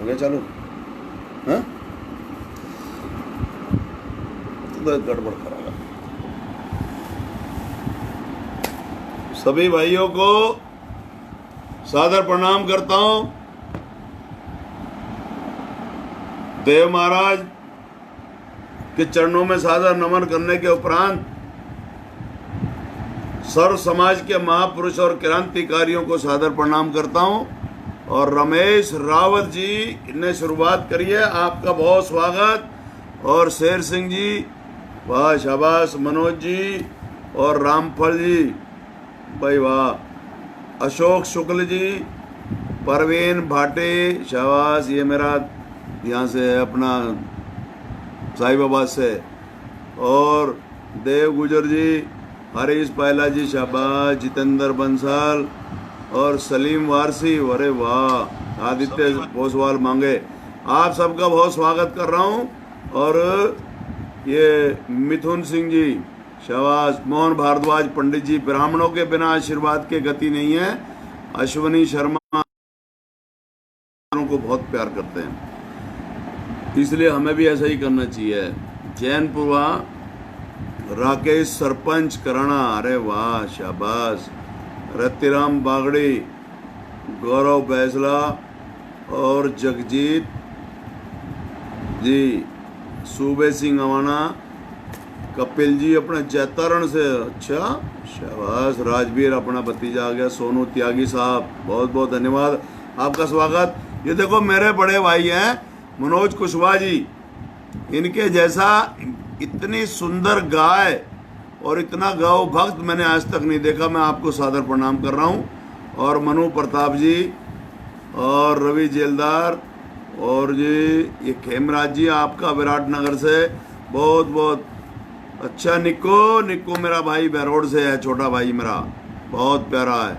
हो गया चालू? हाँ, तो गड़बड़ करेगा। सभी भाइयों को सादर प्रणाम करता हूं। देव महाराज के चरणों में सादर नमन करने के उपरांत सर्व समाज के महापुरुष और क्रांतिकारियों को सादर प्रणाम करता हूं। और रमेश रावत जी ने शुरुआत करी है, आपका बहुत स्वागत। और शेर सिंह जी, वाह शाबाश। मनोज जी और रामफल जी, भाई वाह। अशोक शुक्ल जी, परवीन भाटे, शाबाश। ये मेरा यहाँ से है, अपना साईबाबा से। और देव गुजर जी, हरीश पायला जी, शाबाश। जितेंद्र बंसल और सलीम वारसी, अरे वाह। आदित्य भोसवाल मांगे, आप सबका बहुत स्वागत कर रहा हूँ। और ये मिथुन सिंह जी, शाबाश। मोहन भारद्वाज पंडित जी, ब्राह्मणों के बिना आशीर्वाद के गति नहीं है। अश्वनी शर्मा को बहुत प्यार करते हैं, इसलिए हमें भी ऐसा ही करना चाहिए। जैनपुरा राकेश सरपंच कराना, अरे वाह शाबाश। रतिराम बागड़ी, गौरव बैसला और जगजीत जी, सूबे सिंह अवाना, कपिल जी अपने जैतारण से, अच्छा शाबाश। राजवीर अपना भतीजा आ गया। सोनू त्यागी साहब, बहुत बहुत धन्यवाद, आपका स्वागत। ये देखो मेरे बड़े भाई हैं मनोज कुशवाहा जी, इनके जैसा इतनी सुंदर गाय और इतना गौ भक्त मैंने आज तक नहीं देखा। मैं आपको सादर प्रणाम कर रहा हूँ। और मनु प्रताप जी और रवि जेलदार और जी ये खेमराज जी, आपका विराटनगर से बहुत बहुत अच्छा। निक्को मेरा भाई बहरोड से है, छोटा भाई मेरा, बहुत प्यारा है।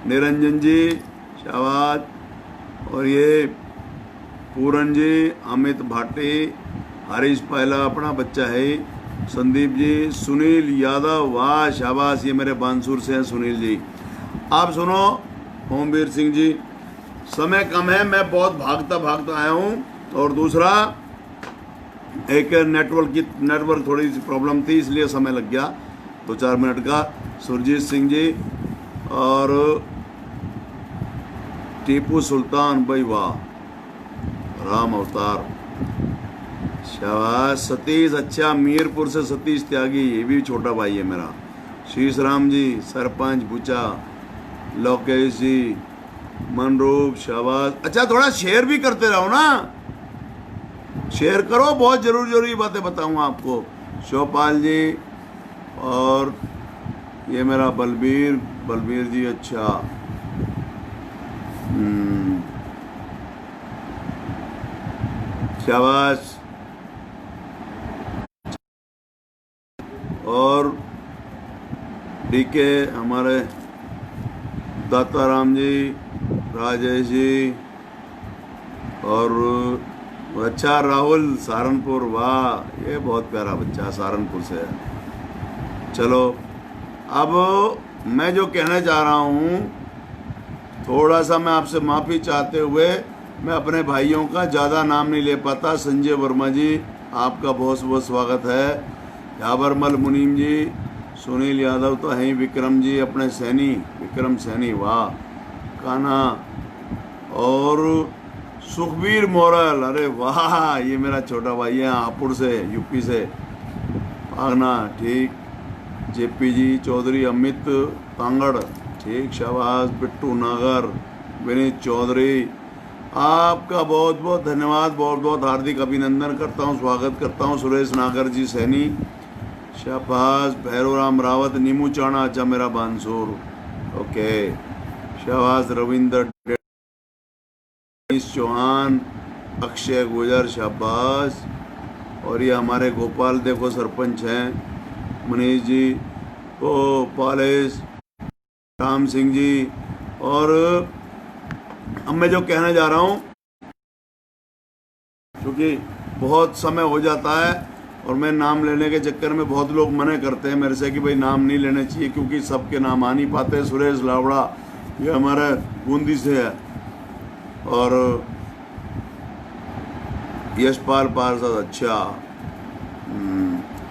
निरंजन जी, शाबाश। और ये पूरन जी, अमित भाटी, हरीश पायला अपना बच्चा है, संदीप जी, सुनील यादव, वाह शाबाश। ये मेरे बांसुर से हैं सुनील जी। आप सुनो, ओमवीर सिंह जी, समय कम है, मैं बहुत भागता आया हूँ। और दूसरा एक नेटवर्क थोड़ी सी प्रॉब्लम थी, इसलिए समय लग गया 2-4 मिनट का। सुरजीत सिंह जी और टीपू सुल्तान, भाई वाह, राम अवतार, शाबाश। सतीश, अच्छा, मीरपुर से सतीश त्यागी, ये भी छोटा भाई है मेरा। शीश राम जी, सरपंच बुचा, लोकेश जी, मनरूप, शाबाश। अच्छा, थोड़ा शेयर भी करते रहो ना, शेयर करो, बहुत जरूरी बातें बताऊंगा आपको। शोपाल जी और ये मेरा बलबीर जी, अच्छा। शाबाश। और डीके हमारे दाताराम जी, राजेश जी और अच्छा राहुल सहारनपुर, वाह, ये बहुत प्यारा बच्चा सहारनपुर से है। चलो, अब मैं जो कहना चाह रहा हूँ, थोड़ा सा मैं आपसे माफ़ी चाहते हुए मैं अपने भाइयों का ज़्यादा नाम नहीं ले पाता। संजय वर्मा जी, आपका बहुत बहुत स्वागत है। याबरमल मुनीम जी, सुनील यादव तो हैं, विक्रम जी अपने सैनी, विक्रम सैनी, वाह। कान्हा और सुखबीर मोरल, अरे वाह, ये मेरा छोटा भाई है, हापुड़ से, यूपी से, पागना, ठीक। जेपी जी चौधरी, अमित तांगड़, ठीक, शाबाश। बिट्टू नागर, विनीत चौधरी, आपका बहुत बहुत धन्यवाद, बहुत बहुत हार्दिक अभिनंदन करता हूँ, स्वागत करता हूँ। सुरेश नागर जी, सैनी, शाबाश। भैरवराम रावत, नीमू चाणा, अच्छा मेरा बांसुर, ओके, शाबाश। रविंदर चौहान, अक्षय गुजर, शाबाश। और ये हमारे गोपाल देखो सरपंच हैं, मनीष जी, ओ पालेश, राम सिंह जी। और अब मैं जो कहने जा रहा हूँ, क्योंकि बहुत समय हो जाता है और मैं नाम लेने के चक्कर में बहुत लोग मना करते हैं मेरे से कि भाई नाम नहीं लेने चाहिए, क्योंकि सबके नाम आ नहीं पाते। सुरेश लावड़ा, ये हमारा बूंदी से है। और यशपाल पार्षद, अच्छा।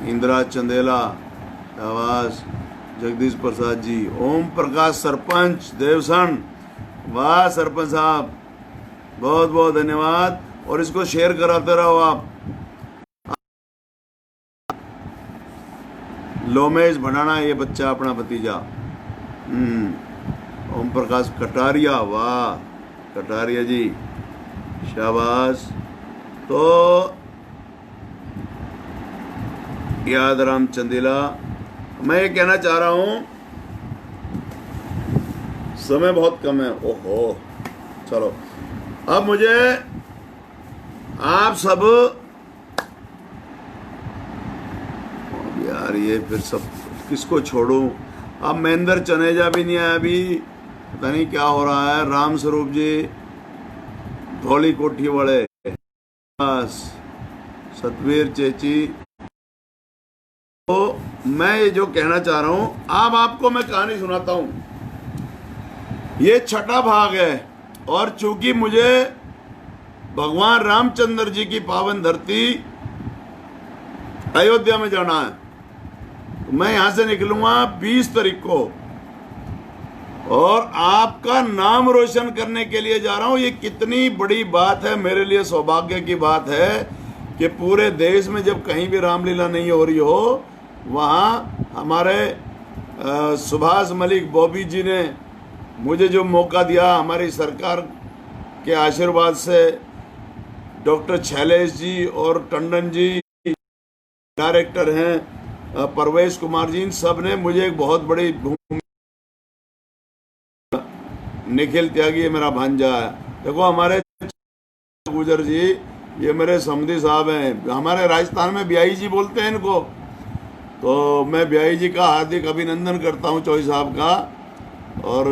इंदिरा चंदेला, शाबाश। जगदीश प्रसाद जी, ओम प्रकाश सरपंच देवसन, वाह सरपंच साहब, बहुत बहुत धन्यवाद। और इसको शेयर कराते रहो आप। लोमेश भंडाना, ये बच्चा अपना भतीजा। ओम प्रकाश कटारिया, वाह कटारिया जी, शाबाश। तो याद राम चंदेला, मैं ये कहना चाह रहा हूं, समय बहुत कम है। ओहो, चलो अब मुझे आप सब, यार ये फिर सब किसको छोड़ूं। अब महेंद्र चनेजा भी नहीं आया अभी, पता नहीं क्या हो रहा है। राम स्वरूप जी, धौली कोठी वाले, सतवीर चेची। तो मैं ये जो कहना चाह रहा हूं, अब आपको मैं कहानी सुनाता हूं। ये छठा भाग है, और चूंकि मुझे भगवान रामचंद्र जी की पावन धरती अयोध्या में जाना है, तो मैं यहां से निकलूंगा 20 तारीख को, और आपका नाम रोशन करने के लिए जा रहा हूं। ये कितनी बड़ी बात है, मेरे लिए सौभाग्य की बात है कि पूरे देश में जब कहीं भी रामलीला नहीं हो रही हो, वहाँ हमारे सुभाष मलिक बॉबी जी ने मुझे जो मौका दिया, हमारी सरकार के आशीर्वाद से, डॉक्टर शैलेश जी और टंडन जी डायरेक्टर हैं, परवेश कुमार जी, इन सब ने मुझे एक बहुत बड़ी भूमिका। निखिल त्यागी, ये मेरा भांजा है। देखो हमारे गुजर जी, ये मेरे समधी साहब हैं, हमारे राजस्थान में ब्याई जी बोलते हैं इनको। तो मैं ब्याई जी का हार्दिक अभिनंदन करता हूं, चौधरी साहब का। और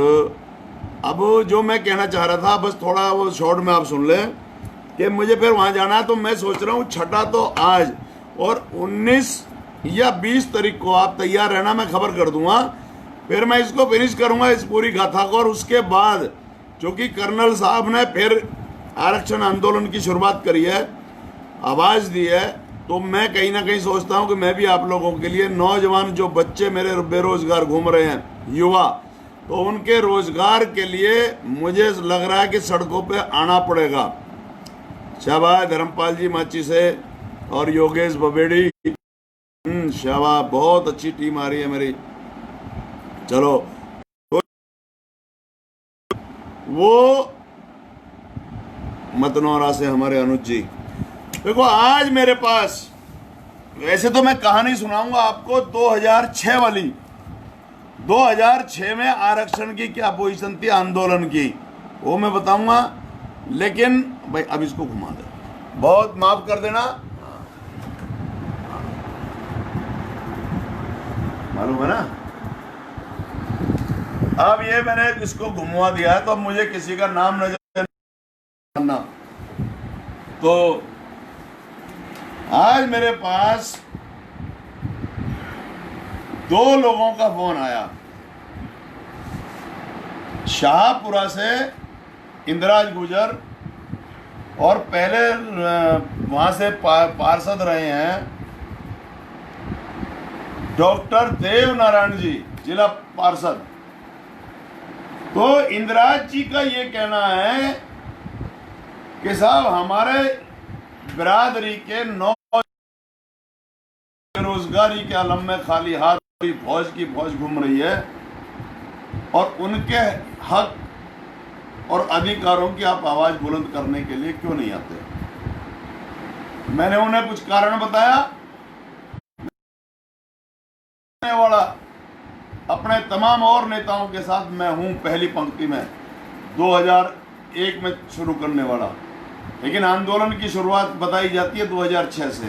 अब जो मैं कहना चाह रहा था, बस थोड़ा वो शॉर्ट में आप सुन लें कि मुझे फिर वहां जाना है। तो मैं सोच रहा हूं छठा तो आज, और 19 या 20 तारीख को आप तैयार रहना, मैं खबर कर दूंगा। फिर मैं इसको फिनिश करूंगा, इस पूरी गाथा को। और उसके बाद चूंकि कर्नल साहब ने फिर आरक्षण आंदोलन की शुरुआत करी है, आवाज दी है, तो मैं कहीं ना कहीं सोचता हूं कि मैं भी आप लोगों के लिए, नौजवान जो बच्चे मेरे बेरोजगार घूम रहे हैं, युवा, तो उनके रोजगार के लिए मुझे लग रहा है कि सड़कों पे आना पड़ेगा। शाबाश धर्मपाल जी माची से, और योगेश बबेड़ी, शाबाश, बहुत अच्छी टीम आ रही है मेरी। चलो, तो वो मतनौरा से हमारे अनुज जी, देखो आज मेरे पास, वैसे तो मैं कहानी सुनाऊंगा आपको 2006 वाली। 2006 में आरक्षण की क्या पोजीशन थी, आंदोलन की, वो मैं बताऊंगा। लेकिन भाई अब इसको घुमा दे, बहुत माफ कर देना, मालूम है ना। अब ये मैंने इसको घुमवा दिया है, तो अब मुझे किसी का नाम नजर ना। तो आज मेरे पास 2 लोगों का फोन आया। शाहपुरा से इंदिराज गुजर, और पहले वहां से पार्षद रहे हैं डॉक्टर देव नारायण जी, जिला पार्षद। तो इंदिराज जी का ये कहना है कि साहब हमारे बिरादरी के बेरोजगारी के आलम में खाली हाथ फौज की फौज घूम रही है, और उनके हक और अधिकारों की आप आवाज बुलंद करने के लिए क्यों नहीं आते। मैंने उन्हें कुछ कारण बताया। वाला अपने तमाम और नेताओं के साथ मैं हूं पहली पंक्ति में, 2001 में शुरू करने वाला, लेकिन आंदोलन की शुरुआत बताई जाती है 2006 से।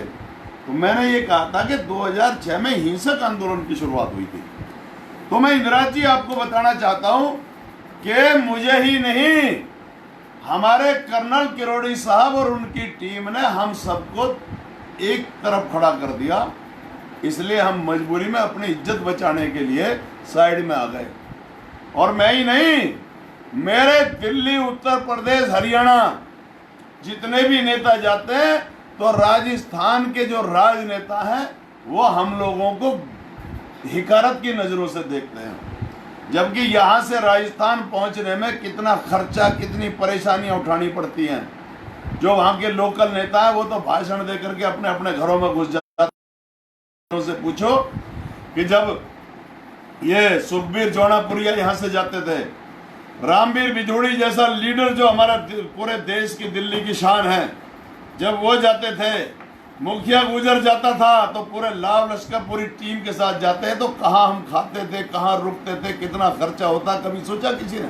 तो मैंने ये कहा था कि 2006 में हिंसक आंदोलन की शुरुआत हुई थी। तो मैं इंदिराज जी आपको बताना चाहता हूं कि मुझे ही नहीं, हमारे कर्नल किरोड़ी साहब और उनकी टीम ने हम सबको एक तरफ खड़ा कर दिया। इसलिए हम मजबूरी में अपनी इज्जत बचाने के लिए साइड में आ गए। और मैं ही नहीं, मेरे दिल्ली, उत्तर प्रदेश, हरियाणा जितने भी नेता जाते हैं, तो राजस्थान के जो राजनेता हैं वो हम लोगों को हिकारत की नजरों से देखते हैं, जबकि यहाँ से राजस्थान पहुँचने में कितना खर्चा, कितनी परेशानियां उठानी पड़ती हैं। जो वहाँ के लोकल नेता है वो तो भाषण दे करके अपने अपने घरों में घुस जाते हैं। से पूछो कि जब ये सुखबीर जोनापुरिया यहाँ से जाते थे, रामवीर बिधूड़ी जैसा लीडर जो हमारा पूरे देश की दिल्ली की शान है, जब वो जाते थे, मुखिया गुजर जाता था तो पूरे लाव लश्कर पूरी टीम के साथ जाते हैं, तो कहाँ हम खाते थे, कहाँ रुकते थे, कितना खर्चा होता, कभी सोचा किसी ने?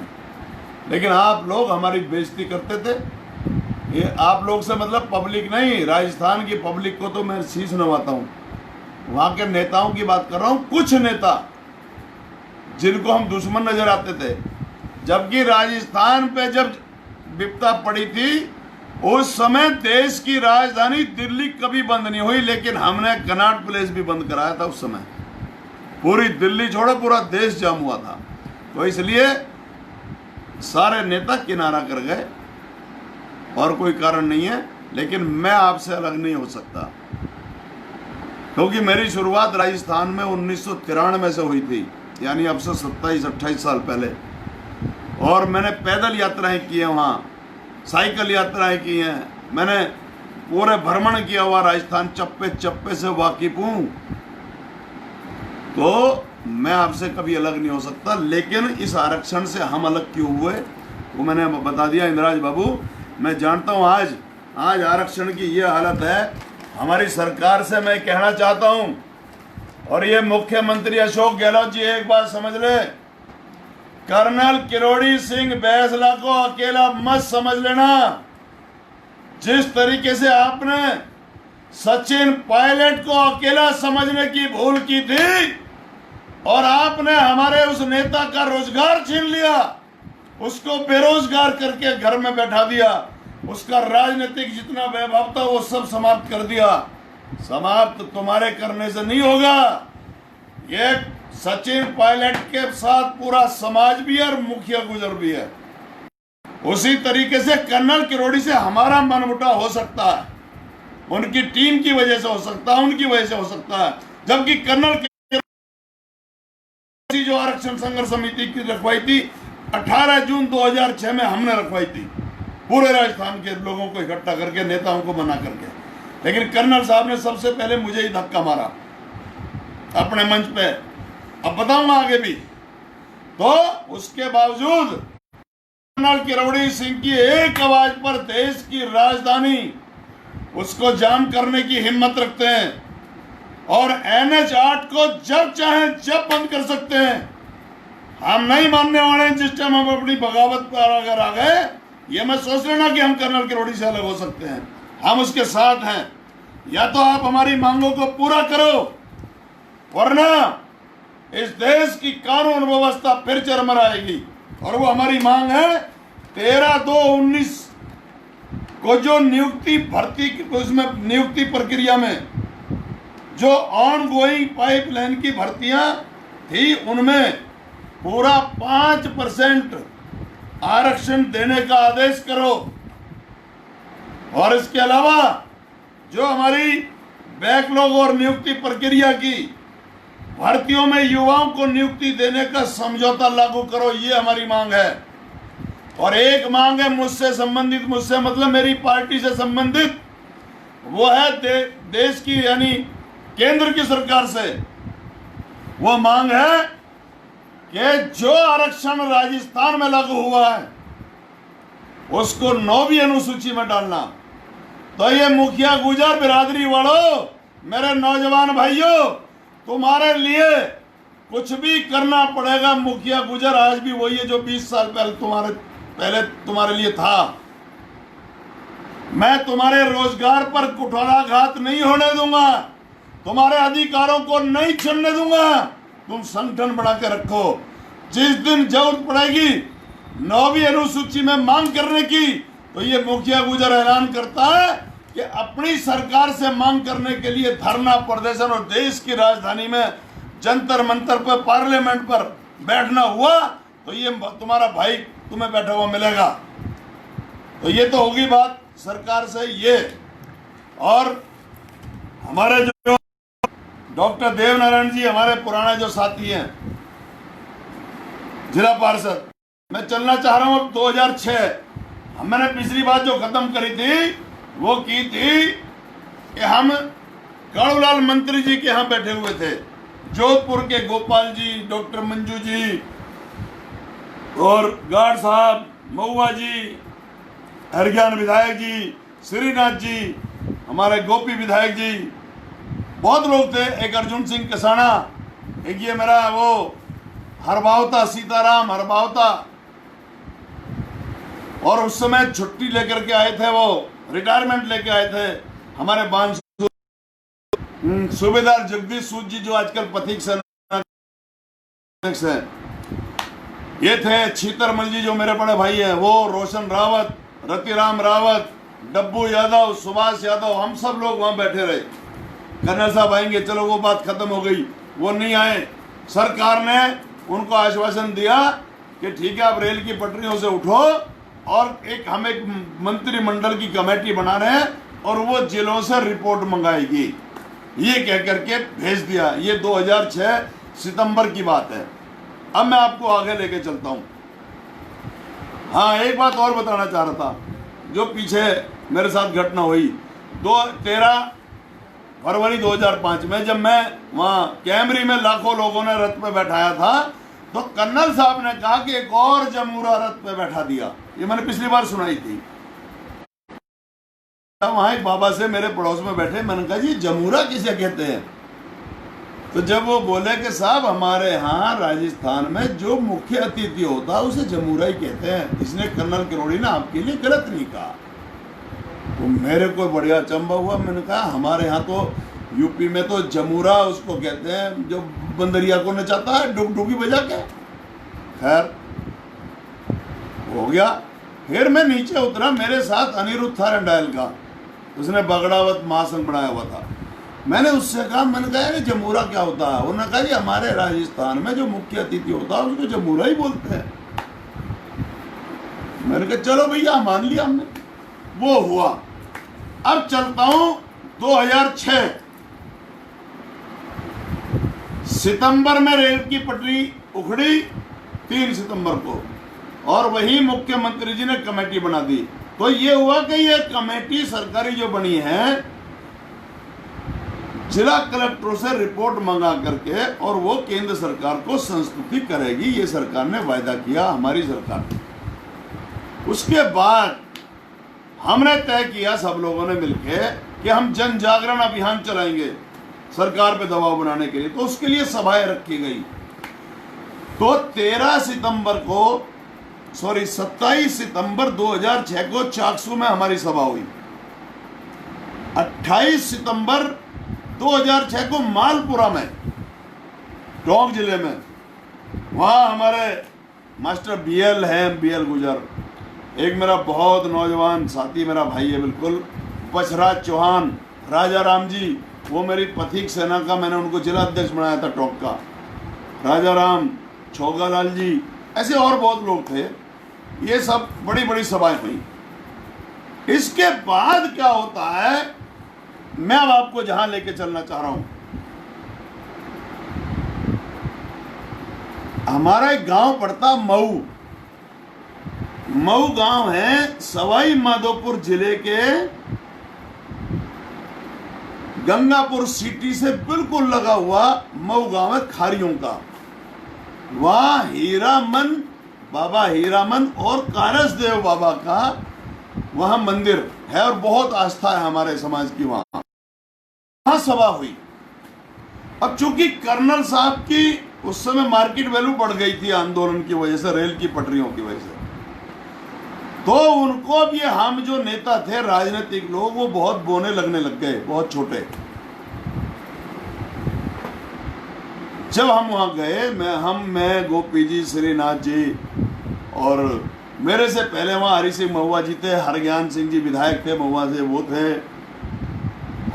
लेकिन आप लोग हमारी बेइज्जती करते थे। ये आप लोग से मतलब पब्लिक नहीं, राजस्थान की पब्लिक को तो मैं शीश नवाता हूँ। वहाँ के नेताओं की बात कर रहा हूँ, कुछ नेता जिनको हम दुश्मन नजर आते थे, जबकि राजस्थान पे जब विपदा पड़ी थी उस समय देश की राजधानी दिल्ली कभी बंद नहीं हुई, लेकिन हमने कनॉट प्लेस भी बंद कराया था। उस समय पूरी दिल्ली छोड़ो पूरा देश जाम हुआ था। तो इसलिए सारे नेता किनारा कर गए और कोई कारण नहीं है। लेकिन मैं आपसे अलग नहीं हो सकता, क्योंकि मेरी शुरुआत राजस्थान में 1993 से हुई थी, यानी अब से 27-28 साल पहले। और मैंने पैदल यात्राएं की हैं, वहाँ साइकिल यात्राएं की हैं, मैंने पूरे भ्रमण किया हुआ राजस्थान, चप्पे चप्पे से वाकिफ हूँ। तो मैं आपसे कभी अलग नहीं हो सकता। लेकिन इस आरक्षण से हम अलग क्यों हुए वो मैंने बता दिया इंद्राज बाबू। मैं जानता हूँ आज आरक्षण की ये हालत है। हमारी सरकार से मैं कहना चाहता हूँ, और ये मुख्यमंत्री अशोक गहलोत जी एक बात समझ ले, कर्नल किरोड़ी सिंह बैसला को अकेला मत समझ लेना। जिस तरीके से आपने सचिन पायलट को अकेला समझने की भूल की थी और आपने हमारे उस नेता का रोजगार छीन लिया, उसको बेरोजगार करके घर में बैठा दिया, उसका राजनीतिक जितना वैभव था वो सब समाप्त कर दिया। समाप्त तुम्हारे करने से नहीं होगा। ये सचिन पायलट के साथ पूरा समाज भी है और मुखिया गुजर भी है। उसी तरीके से कर्नल किरोड़ी से हमारा मनमुटाव हो सकता है, उनकी टीम की वजह से हो सकता है, उनकी वजह से हो सकता है। जबकि कर्नल किरोड़ी जो आरक्षण संघर्ष समिति की रखवाई थी 18 जून 2006 में हमने रखवाई थी, पूरे राजस्थान के लोगों को इकट्ठा करके, नेताओं को मना करके। लेकिन कर्नल साहब ने सबसे पहले मुझे ही धक्का मारा अपने मंच पे, अब बताऊंगा आगे भी। तो उसके बावजूद कर्नल किरोड़ी सिंह की एक आवाज पर देश की राजधानी उसको जाम करने की हिम्मत रखते हैं और NH 8 को जब चाहे जब बंद कर सकते हैं। हम नहीं मानने वाले हैं। जिस टाइम हम अपनी बगावत पर अगर आ गए, ये मत सोच लेना कि हम कर्नल किरोड़ी से अलग हो सकते हैं। हम उसके साथ हैं। या तो आप हमारी मांगों को पूरा करो, वरना इस देश की कानून व्यवस्था फिर चरमराएगी। और वो हमारी मांग है 13/2/19 को जो नियुक्ति भर्ती उसमें नियुक्ति प्रक्रिया में जो ऑन गोइंग पाइपलाइन की भर्तियां थी, उनमें पूरा 5% आरक्षण देने का आदेश करो। और इसके अलावा जो हमारी बैकलॉग और नियुक्ति प्रक्रिया की भर्तियों में युवाओं को नियुक्ति देने का समझौता लागू करो, ये हमारी मांग है। और एक मांग है मुझसे संबंधित, मुझसे मतलब मेरी पार्टी से संबंधित, वो है देश की यानी केंद्र की सरकार से वो मांग है कि जो आरक्षण राजस्थान में लागू हुआ है उसको 9वीं अनुसूची में डालना। तो ये मुखिया गुजर बिरादरी वालों, मेरे नौजवान भाइयों, तुम्हारे लिए कुछ भी करना पड़ेगा। मुखिया गुजर आज भी वही है जो 20 साल पहले तुम्हारे लिए था। मैं तुम्हारे रोजगार पर कुठाराघात नहीं होने दूंगा, तुम्हारे अधिकारों को नहीं छीनने दूंगा। तुम संगठन बना के रखो। जिस दिन जरूरत पड़ेगी 9वीं अनुसूची में मांग करने की, तो ये मुखिया गुजर ऐलान करता है कि अपनी सरकार से मांग करने के लिए धरना प्रदर्शन और देश की राजधानी में जंतर मंतर पर, पार्लियामेंट पर बैठना हुआ तो ये तुम्हारा भाई तुम्हें बैठा हुआ मिलेगा। तो ये तो होगी बात सरकार से। ये और हमारे जो डॉक्टर देवनारायण जी हमारे पुराने जो साथी हैं जिला पार्षद, मैं चलना चाह रहा हूं अब 2006। मैंने पिछली बात जो खत्म करी थी वो की थी कि हम कालूलाल मंत्री जी के यहाँ बैठे हुए थे, जोधपुर के गोपाल जी, डॉक्टर मंजू जी और गार्ड साहब, महुआ जी, हरज्ञान विधायक जी, श्रीनाथ जी, हमारे गोपी विधायक जी, बहुत लोग थे, एक अर्जुन सिंह कसाना, एक ये मेरा वो हरबावता सीताराम हरबावता, और उस समय छुट्टी लेकर के आए थे, वो रिटायरमेंट लेके आए थे हमारे बांसुर सूबेदार जगदीश सूद जी जो आजकल पथिक सेना हैं, ये थे छीतरमल जी जो मेरे बड़े भाई हैं, वो रोशन रावत, रतिराम रावत, डब्बू यादव, सुभाष यादव, हम सब लोग वहां बैठे रहे। कर्नल साहब आएंगे, चलो वो बात खत्म हो गई, वो नहीं आए। सरकार ने उनको आश्वासन दिया कि ठीक है आप रेल की पटरियों से उठो और हम एक मंत्रिमंडल की कमेटी बना रहे हैं और वो जिलों से रिपोर्ट मंगाएगी, ये कह करके भेज दिया। ये 2006 सितंबर की बात है। अब मैं आपको आगे लेके चलता हूं। हाँ, एक बात और बताना चाह रहा था जो पीछे मेरे साथ घटना हुई 13 फरवरी 2005 में, जब मैं वहाँ कैमरी में लाखों लोगों ने रथ पे बैठाया था, तो कर्नल साहब ने कहा कि एक और जमूरा रथ पे बैठा दिया। ये मैंने पिछली बार सुनाई थी। वहां एक बाबा से मेरे पड़ोस में बैठे, मैंने कहा जी जमूरा किसे कहते हैं? तो जब वो बोले कि साहब हमारे यहाँ राजस्थान में जो मुख्य अतिथि होता है उसे जमूरा ही कहते हैं, इसने कर्नल किरोड़ी ने आपके लिए गलत नहीं कहा। तो मेरे को बढ़िया अचंभा हुआ। मैंने कहा हमारे यहाँ तो यूपी में तो जमूरा उसको कहते हैं जो बंदरिया को नचाता है डुगडुगी बजा के। खैर हो गया। फिर मैं नीचे उतरा, मेरे साथ अनिरुद्ध था रंडायल का, उसने बगड़ावत महासंघ बनाया हुआ था। मैंने उससे कहा, मैंने कहा अरे जमूरा क्या होता है? उन्होंने कहा जी हमारे राजस्थान में जो मुख्य अतिथि होता है उसको जमूरा ही बोलते हैं। मैंने कहा चलो भैया मान लिया हमने, वो हुआ। अब चलता हूं 2006 सितंबर में रेल की पटरी उखड़ी 3 सितंबर को, और वही मुख्यमंत्री जी ने कमेटी बना दी। तो ये हुआ कि ये कमेटी सरकारी जो बनी है जिला कलेक्टरों से रिपोर्ट मंगा करके और वो केंद्र सरकार को संस्तुति करेगी, ये सरकार ने वायदा किया, हमारी सरकार ने। उसके बाद हमने तय किया सब लोगों ने मिलके कि हम जन जागरण अभियान चलाएंगे सरकार पे दबाव बनाने के लिए। तो उसके लिए सभाएं रखी गई। तो 27 सितंबर 2006 को चाकसू में हमारी सभा हुई। 28 सितंबर 2006 को मालपुरा में, टोंक जिले में, वहाँ हमारे मास्टर बीएल हैं, बीएल गुजर, एक मेरा बहुत नौजवान साथी, मेरा भाई है बिल्कुल, पचराज चौहान, राजा राम जी, वो मेरी पथिक सेना का, मैंने उनको जिला अध्यक्ष बनाया था टोंक का, राजा राम, छोगालाल जी, ऐसे और बहुत लोग थे। ये सब बड़ी बड़ी सभाएं हुई। इसके बाद क्या होता है, मैं अब आपको जहां लेके चलना चाह रहा हूं, हमारा एक गांव पड़ता मऊ। मऊ गांव है सवाई माधोपुर जिले के गंगापुर सिटी से बिल्कुल लगा हुआ मऊ गांव है खारियों का। वहां हीरामन, बाबा हीरामन और कारस देव बाबा का वहां मंदिर है और बहुत आस्था है हमारे समाज की। वहां सभा हुई। अब चूंकि कर्नल साहब की उस समय मार्केट वैल्यू बढ़ गई थी आंदोलन की वजह से, रेल की पटरियों की वजह से, तो उनको अब ये हम जो नेता थे राजनीतिक लोग वो बहुत बोने लगने लग गए, बहुत छोटे। जब हम वहां गए, मैं गोपी जी, श्रीनाथ जी, और मेरे से पहले वहाँ हरि सिंह महुआ जी थे, हरज्ञान सिंह जी विधायक थे महुआ से, वो थे,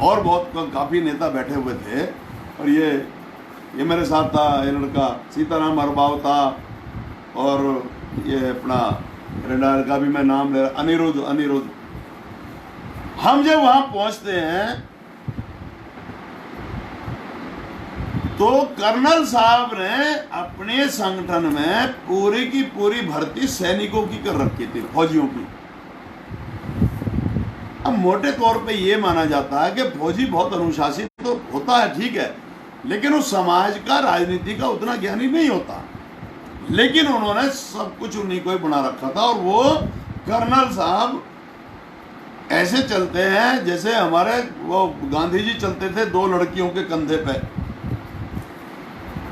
और बहुत काफ़ी नेता बैठे हुए थे। और ये मेरे साथ था ये लड़का सीताराम हरबाव था, और ये अपना रेडार का भी मैं नाम ले रहा, अनिरुद्ध। हम जब वहां पहुंचते हैं तो कर्नल साहब ने अपने संगठन में पूरी की पूरी भर्ती सैनिकों की कर रखी थी, फौजियों की। अब मोटे तौर पे ये माना जाता है कि फौजी बहुत अनुशासित तो होता है, ठीक है, लेकिन उस समाज का, राजनीति का उतना ज्ञानी नहीं होता। लेकिन उन्होंने सब कुछ उन्हीं को ही बना रखा था। और वो कर्नल साहब ऐसे चलते हैं जैसे हमारे वो गांधी जी चलते थे दो लड़कियों के कंधे पे।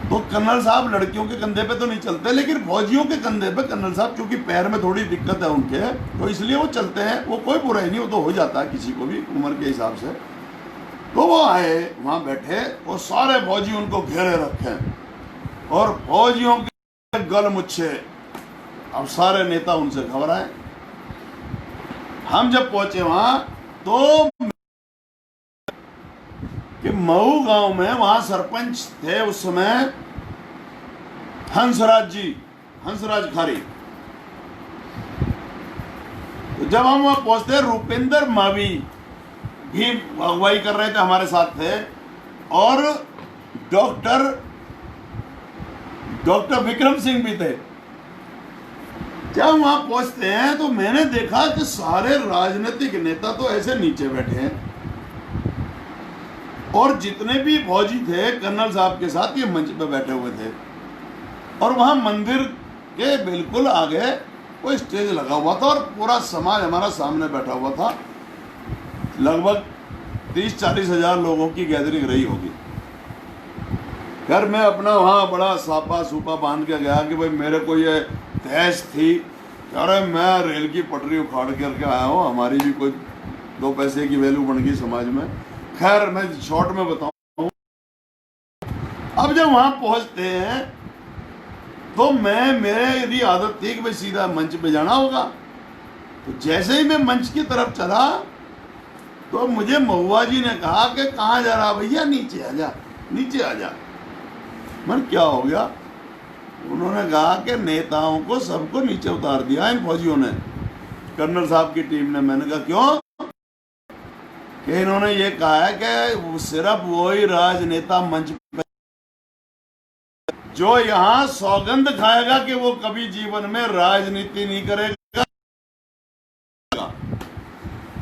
तो कर्नल साहब लड़कियों के कंधे पे तो नहीं चलते, लेकिन फौजियों के कंधे पे कर्नल साहब, क्योंकि पैर में थोड़ी दिक्कत है उनके, तो इसलिए वो चलते हैं। वो कोई बुराई नहीं, वो तो हो जाता है किसी को भी उम्र के हिसाब से। तो वो आए, वहां बैठे और सारे फौजी उनको घेरे रखे और फौजियों के गल मुच्छे। अब सारे नेता उनसे घबराए। हम जब पहुंचे वहां तो कि मऊ गांव में वहां सरपंच थे उस समय हंसराज खारी। तो जब हम वहां पहुंचते, रूपेंद्र मावी भी अगुवाई कर रहे थे, हमारे साथ थे, और डॉक्टर विक्रम सिंह भी थे। जब वहां पहुंचते हैं तो मैंने देखा कि सारे राजनीतिक नेता तो ऐसे नीचे बैठे हैं और जितने भी फौजी थे कर्नल साहब के साथ ये मंच पे बैठे हुए थे। और वहां मंदिर के बिल्कुल आगे कोई स्टेज लगा हुआ था और पूरा समाज हमारा सामने बैठा हुआ था। लगभग 30-40 हजार लोगों की गैदरिंग रही होगी। खैर मैं अपना वहाँ बड़ा सापा सूपा बांध के गया कि भाई मेरे को ये तहस थी, अरे मैं रेल की पटरी उखाड़ करके आया हूँ, हमारी भी कोई 2 पैसे की वैल्यू बन गई समाज में। खैर मैं शॉर्ट में बताऊँ, अब जब वहाँ पहुँचते हैं तो मेरी आदत थी कि भाई सीधा मंच पे जाना होगा। तो जैसे ही मैं मंच की तरफ चला तो मुझे महुआ जी ने कहा कि कहाँ जा रहा भैया, नीचे आ जा, नीचे आ जा। मन क्या हो गया? उन्होंने कहा कि नेताओं को सबको नीचे उतार दिया इन फौजियों ने, कर्नल साहब की टीम ने। मैंने कहा क्यों? कि इन्होंने ये कहा है कि सिर्फ वही राजनेता मंच पे जो यहाँ सौगंध खाएगा कि वो कभी जीवन में राजनीति नहीं करेगा।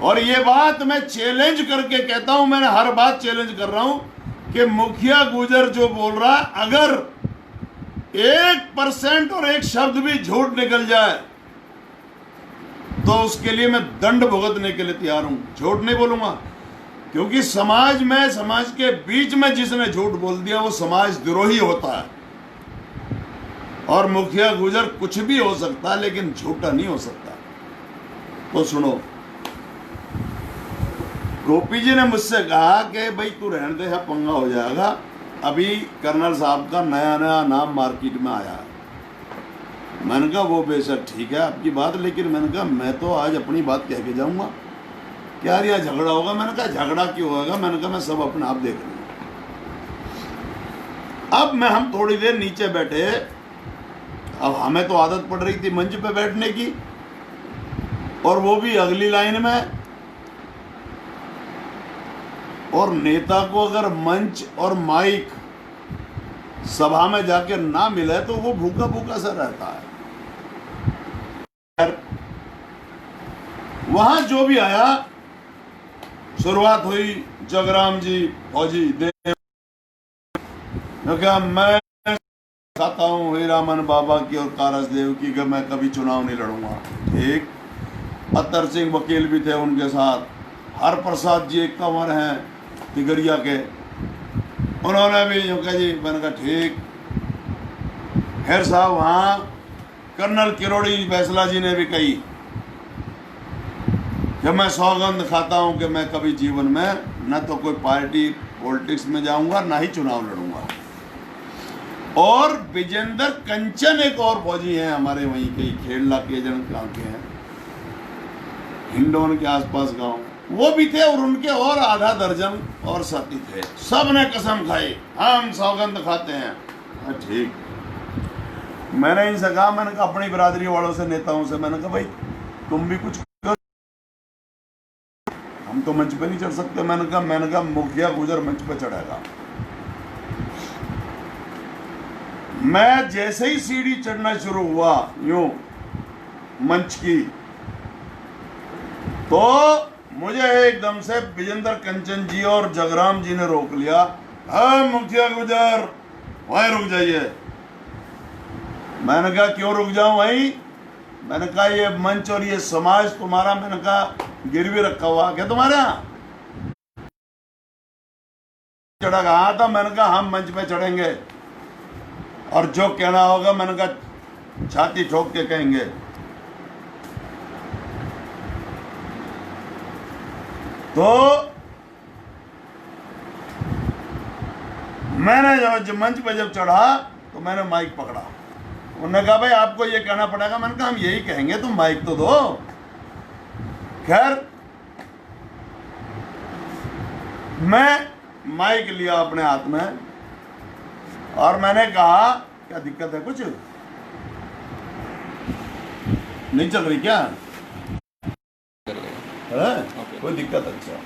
और ये बात मैं चैलेंज करके कहता हूं, मैंने हर बात चैलेंज कर रहा हूं कि मुखिया गुजर जो बोल रहा है, अगर 1% और एक शब्द भी झूठ निकल जाए तो उसके लिए मैं दंड भुगतने के लिए तैयार हूं। झूठ नहीं बोलूंगा, क्योंकि समाज में, समाज के बीच में जिसने झूठ बोल दिया वो समाज द्रोही होता है। और मुखिया गुजर कुछ भी हो सकता है लेकिन झूठा नहीं हो सकता। तो सुनो, गोपी जी ने मुझसे कहा कि भाई तू रहने दे, पंगा हो जाएगा। अभी कर्नल साहब का नया नया नाम मार्केट में आया है। मैंने कहा वो बेशक ठीक है आपकी बात, लेकिन मैंने कहा मैं तो आज अपनी बात कह के जाऊंगा। क्या यार झगड़ा होगा? मैंने कहा झगड़ा क्यों होगा? मैंने कहा मैं सब अपने आप देख लूंगा। अब हम थोड़ी देर नीचे बैठे। अब हमें तो आदत पड़ रही थी मंच पे बैठने की, और वो भी अगली लाइन में। और नेता को अगर मंच और माइक सभा में जाकर ना मिले तो वो भूखा भूखा सा रहता है। वहां जो भी आया, शुरुआत हुई जगराम जी फौजी देव, क्या मैं खाता हूँ हीरामन बाबा की और कारस देव की कि मैं कभी चुनाव नहीं लड़ूंगा। ठीक, अतर सिंह वकील भी थे उनके साथ, हर प्रसाद जी एक कंवर हैं तिगरिया के, उन्होंने भी जो कहा जी। मैंने कहा ठीक। फिर साहब वहाँ कर्नल किरोड़ी बैसला जी ने भी कही कि मैं सौगंध खाता हूँ कि मैं कभी जीवन में न तो कोई पार्टी पॉलिटिक्स में जाऊंगा, ना ही चुनाव लड़ूंगा। और विजेंद्र कंचन एक और फौजी हैं हमारे वहीं के, खेड़ला के जन गाँव के हैं, हिंडोन के आसपास गांव, वो भी थे। और उनके और आधा दर्जन और साथी थे। सब ने कसम खाई हम सौगंध खाते हैं। ठीक। मैंने इनसे कहा, मैंने कहा अपनी बिरादरी वालों से, नेताओं से, मैंने कहा भाई तुम भी कुछ करो, हम तो मंच पे नहीं चढ़ सकते। मैंने कहा मुखिया गुजर मंच पे चढ़ेगा। मैं जैसे ही सीढ़ी चढ़ना शुरू हुआ यूं मंच की, तो मुझे एकदम से विजेंद्र कंचन जी और जगराम जी ने रोक लिया। हाँ मुखिया गुजर वहीं रुक जाइए। मैंने कहा क्यों रुक जाऊं वहीं? मैंने कहा ये मंच और ये समाज तुम्हारा, मैंने कहा गिरवी रखा हुआ क्या तुम्हारे यहाँ? चढ़ा कहा था? मैंने कहा हम मंच पे चढ़ेंगे और जो कहना होगा मैंने कहा छाती ठोक के कहेंगे। तो मैंने जब मंच पे जब चढ़ा तो मैंने माइक पकड़ा। उन्होंने कहा भाई आपको ये कहना पड़ेगा। मैंने कहा हम यही कहेंगे, तुम माइक तो दो। खैर मैं माइक लिया अपने हाथ में और मैंने कहा क्या दिक्कत है? कुछ नहीं चल रही क्या? है कोई दिक्कत? अच्छा।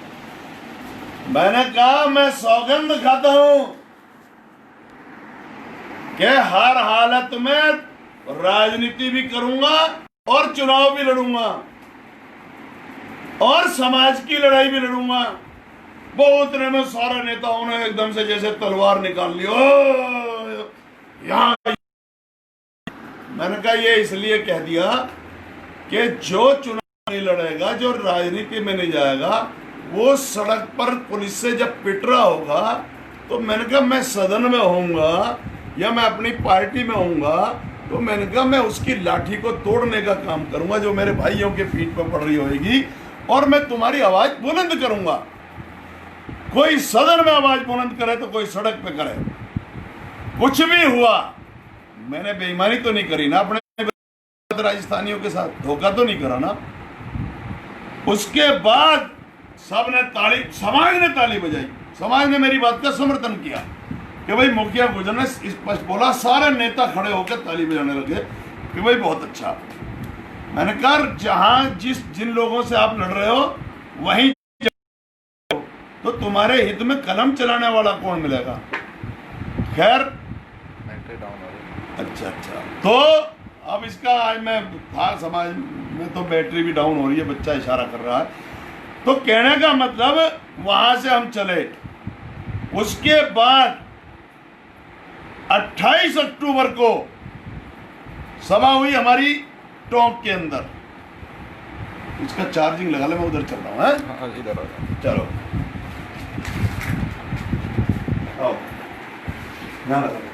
मैंने कहा मैं सौगंध खाता हूं कि हर हालत में राजनीति भी करूंगा और चुनाव भी लड़ूंगा और समाज की लड़ाई भी लड़ूंगा। वो उतने में सारे नेताओं ने एकदम से जैसे तलवार निकाल ली। यहाँ मैंने कहा ये इसलिए कह दिया कि जो चुनाव नहीं लड़ेगा, जो राजनीति में नहीं जाएगा, वो सड़क पर पुलिस से जब पिट रहा होगा तो मैंने कहा मैं सदन में होऊंगा या मैं अपनी पार्टी में होऊंगा, तो मैंने कहा मैं उसकी लाठी को तोड़ने का काम करूंगा जो मेरे भाइयों के पीठ पर पड़ रही होगी, और मैं तुम्हारी आवाज बुलंद करूंगा। कोई सदन में आवाज बुलंद करे तो कोई सड़क पे करे। कुछ भी हुआ, मैंने बेईमानी तो नहीं करी ना अपने राजस्थानियों के साथ, धोखा तो नहीं करा ना। उसके बाद सबने ताली, समाज ने ताली बजाई, समाज ने मेरी बात का समर्थन किया कि भाई मुखिया गुजर ने स्पष्ट बोला। सारे नेता खड़े होकर ताली बजाने लगे कि भाई बहुत अच्छा। मैंने कहा जहां जिन लोगों से आप लड़ रहे हो वहीं तो तुम्हारे हित में कलम चलाने वाला कौन मिलेगा? खैर अच्छा। तो अब इसका आज मैं था समाज में तो बैटरी भी डाउन हो रही है, बच्चा इशारा कर रहा है। तो कहने का मतलब वहां से हम चले। उसके बाद 28 अक्टूबर को सभा हुई हमारी टोंक के अंदर। इसका चार्जिंग लगा ले, मैं उधर चल रहा हूँ। इधर चलो आओ, यहाँ लगा।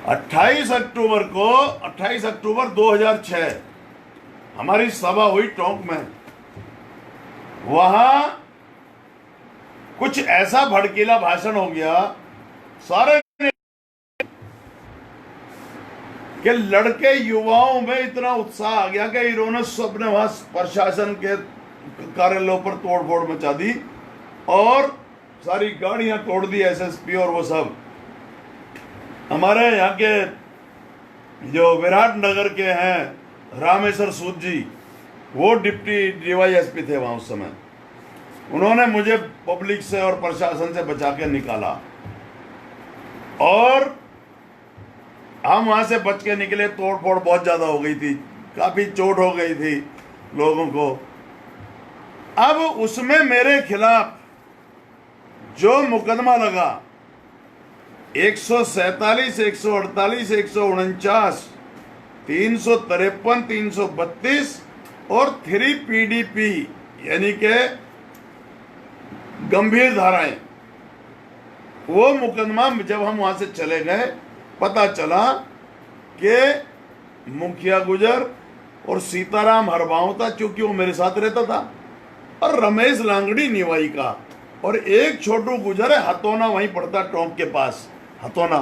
28 अक्टूबर 2006 हमारी सभा हुई टोंक में। वहां कुछ ऐसा भड़कीला भाषण हो गया सारे कि लड़के युवाओं में इतना उत्साह आ गया कि इन्होंने सबने वहां प्रशासन के कार्यालयों पर तोड़फोड़ मचा दी और सारी गाड़ियां तोड़ दी, एसएसपी और वो सब। हमारे यहाँ के जो विराटनगर के हैं रामेश्वर सूद जी, वो डिप्टी डीवाईएसपी थे वहाँ उस समय। उन्होंने मुझे पब्लिक से और प्रशासन से बचा के निकाला और हम वहाँ से बच के निकले। तोड़फोड़ बहुत ज़्यादा हो गई थी, काफ़ी चोट हो गई थी लोगों को। अब उसमें मेरे खिलाफ जो मुकदमा लगा 147, 148, 149, 353, 332 और 3 PDP यानी के गंभीर धाराएं, वो मुकदमा जब हम वहां से चले गए पता चला कि मुखिया गुजर और सीताराम हरबाऊ था, क्योंकि वो मेरे साथ रहता था, और रमेश लांगड़ी निवाई का, और एक छोटू गुजर है हथौना, वहीं पड़ता टोंक के पास हथौना,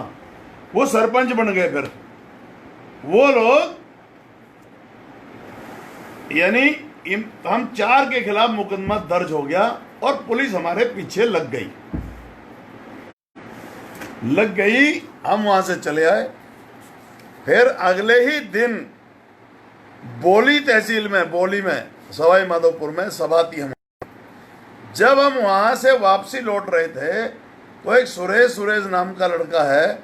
वो सरपंच बन गए। फिर वो लोग यानी हम 4 के खिलाफ मुकदमा दर्ज हो गया और पुलिस हमारे पीछे लग गई। हम वहां से चले आए। फिर अगले ही दिन बोली तहसील में, बोली में, सवाई माधोपुर में सभा थी। हम जब हम वहां से वापसी लौट रहे थे तो एक सुरेश नाम का लड़का है,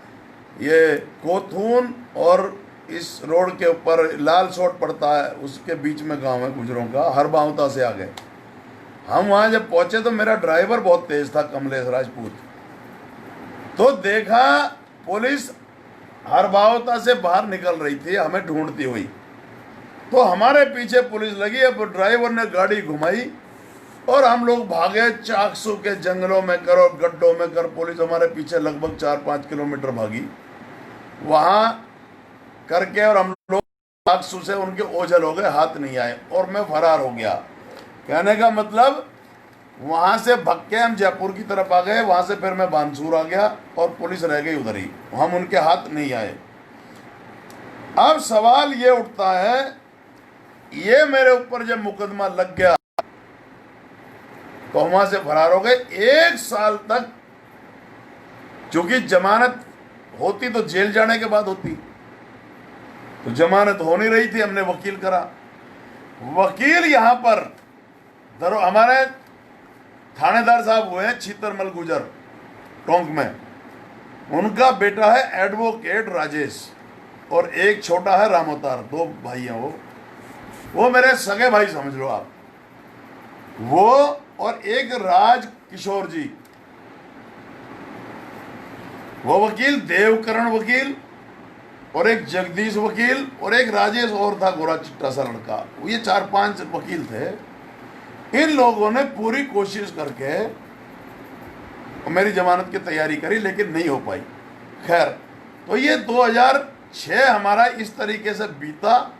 ये कोथून और इस रोड के ऊपर लाल सोट पड़ता है, उसके बीच में गांव है गुजरों का, हरबावता से आ गए। हम वहां जब पहुंचे तो मेरा ड्राइवर बहुत तेज था, कमलेश राजपूत। तो देखा पुलिस हरबावता से बाहर निकल रही थी हमें ढूंढती हुई, तो हमारे पीछे पुलिस लगी। अब ड्राइवर ने गाड़ी घुमाई और हम लोग भागे चाकसू के जंगलों में कर और गड्ढों में कर। पुलिस हमारे पीछे लगभग 4-5 किलोमीटर भागी वहां करके, और हम लोग चाकसू से उनके ओझल हो गए, हाथ नहीं आए और मैं फरार हो गया। कहने का मतलब वहां से भग के हम जयपुर की तरफ आ गए, वहां से फिर मैं बानसूर आ गया और पुलिस रह गई उधर ही, हम उनके हाथ नहीं आए। अब सवाल ये उठता है, ये मेरे ऊपर जब मुकदमा लग गया तो वहां से फरार हो गए 1 साल तक। क्योंकि जमानत होती तो जेल जाने के बाद होती, तो जमानत हो नहीं रही थी। हमने वकील करा, वकील यहां पर हमारे थानेदार साहब हुए हैं छीतरमल गुजर टोंक में, उनका बेटा है एडवोकेट राजेश और एक छोटा है रामोतार, 2 भाई हैं वो मेरे सगे भाई समझ लो आप। वो और एक राज किशोर जी, वो वकील, देवकरण वकील, और एक जगदीश वकील, और एक राजेश और था गोरा चिट्टा सा लड़का। ये 4-5 वकील थे। इन लोगों ने पूरी कोशिश करके मेरी जमानत की तैयारी करी लेकिन नहीं हो पाई। खैर, तो ये 2006 हमारा इस तरीके से बीता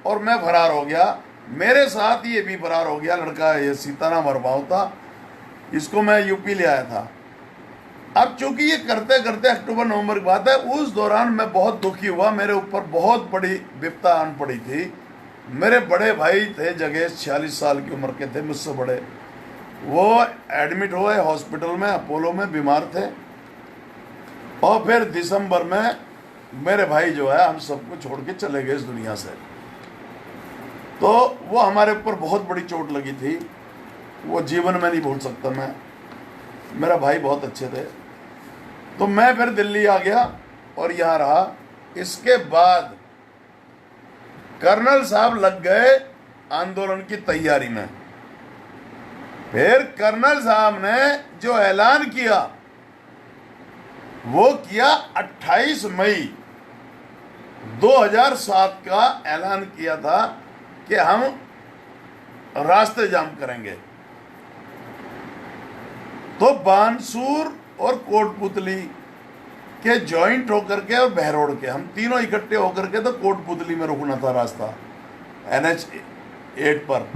और मैं फरार हो गया। मेरे साथ ये भी फरार हो गया लड़का, ये सीताराम हरबावता, इसको मैं यूपी ले आया था। अब चूंकि ये करते करते अक्टूबर-नवंबर की बात है, उस दौरान मैं बहुत दुखी हुआ, मेरे ऊपर बहुत बड़ी विपदा आन पड़ी थी। मेरे बड़े भाई थे जगेश, 46 साल की उम्र के थे, मुझसे बड़े, वो एडमिट हुए हॉस्पिटल में, अपोलो में, बीमार थे। और फिर दिसंबर में मेरे भाई जो है हम सबको छोड़ के चले गए इस दुनिया से। तो वो हमारे ऊपर बहुत बड़ी चोट लगी थी, वो जीवन में नहीं भूल सकता मैं। मेरा भाई बहुत अच्छे थे। तो मैं फिर दिल्ली आ गया और यहाँ रहा। इसके बाद कर्नल साहब लग गए आंदोलन की तैयारी में। फिर कर्नल साहब ने जो ऐलान किया वो किया 28 मई 2007 का ऐलान किया था कि हम रास्ते जाम करेंगे। तो बानसूर और कोटपुतली के जॉइंट होकर के और बहरोड के, हम तीनों इकट्ठे होकर के तो कोटपुतली में रुकना था रास्ता NH 8 पर,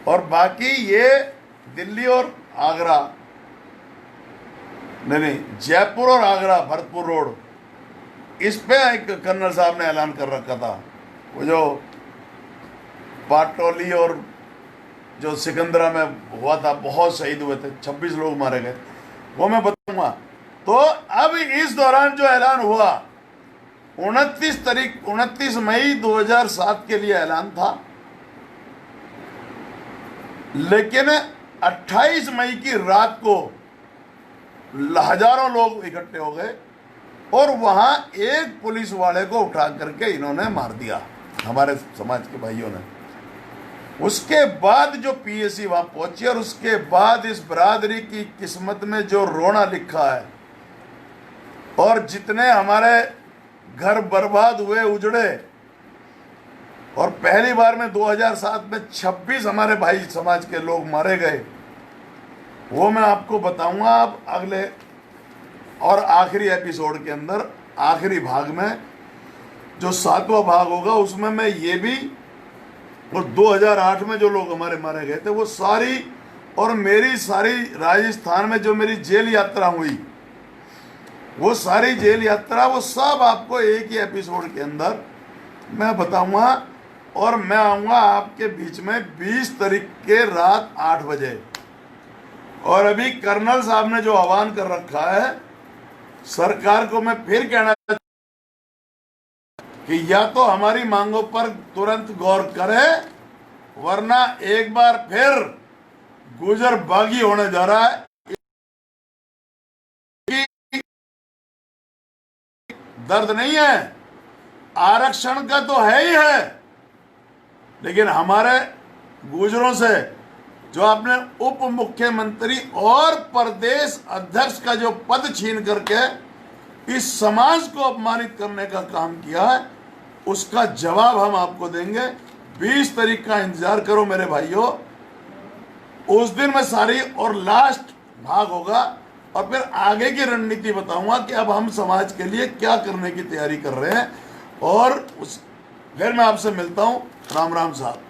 और बाकी ये दिल्ली और आगरा, नहीं जयपुर और आगरा भरतपुर रोड, इस पे एक कर्नल साहब ने ऐलान कर रखा था। वो जो पाटोली और जो सिकंदरा में हुआ था, बहुत शहीद हुए थे, 26 लोग मारे गए, वो मैं बताऊंगा। तो अब इस दौरान जो ऐलान हुआ 29 मई 2007 के लिए ऐलान था, लेकिन 28 मई की रात को हजारों लोग इकट्ठे हो गए और वहां एक पुलिस वाले को उठा करके इन्होंने मार दिया, हमारे समाज के भाइयों ने। उसके बाद जो पीएसी वहां पहुंची और उसके बाद इस बरादरी की किस्मत में जो रोना लिखा है और जितने हमारे घर बर्बाद हुए, उजड़े, और पहली बार में 2007 में 26 हमारे भाई समाज के लोग मारे गए, वो मैं आपको बताऊंगा अब अगले और आखिरी एपिसोड के अंदर, आखिरी भाग में जो 7वां भाग होगा उसमें मैं ये भी, और 2008 में जो लोग हमारे मारे गए थे वो सारी, और मेरी सारी राजस्थान में जो मेरी जेल यात्रा हुई वो सारी जेल यात्रा, वो सब आपको एक ही एपिसोड के अंदर मैं बताऊंगा। और मैं आऊँगा आपके बीच में 20 तारीख के रात 8 बजे। और अभी कर्नल साहब ने जो आह्वान कर रखा है, सरकार को मैं फिर कहना कि या तो हमारी मांगों पर तुरंत गौर करे, वरना एक बार फिर गुजर बागी होने जा रहा है। दर्द नहीं है, आरक्षण का तो है ही है, लेकिन हमारे गुजरों से जो आपने उप मुख्यमंत्री और प्रदेश अध्यक्ष का जो पद छीन करके इस समाज को अपमानित करने का काम किया है, उसका जवाब हम आपको देंगे। 20 तारीख का इंतजार करो मेरे भाइयों। उस दिन में सारी और लास्ट भाग होगा और फिर आगे की रणनीति बताऊंगा कि अब हम समाज के लिए क्या करने की तैयारी कर रहे हैं। और फिर मैं आपसे मिलता हूं। राम राम साहब।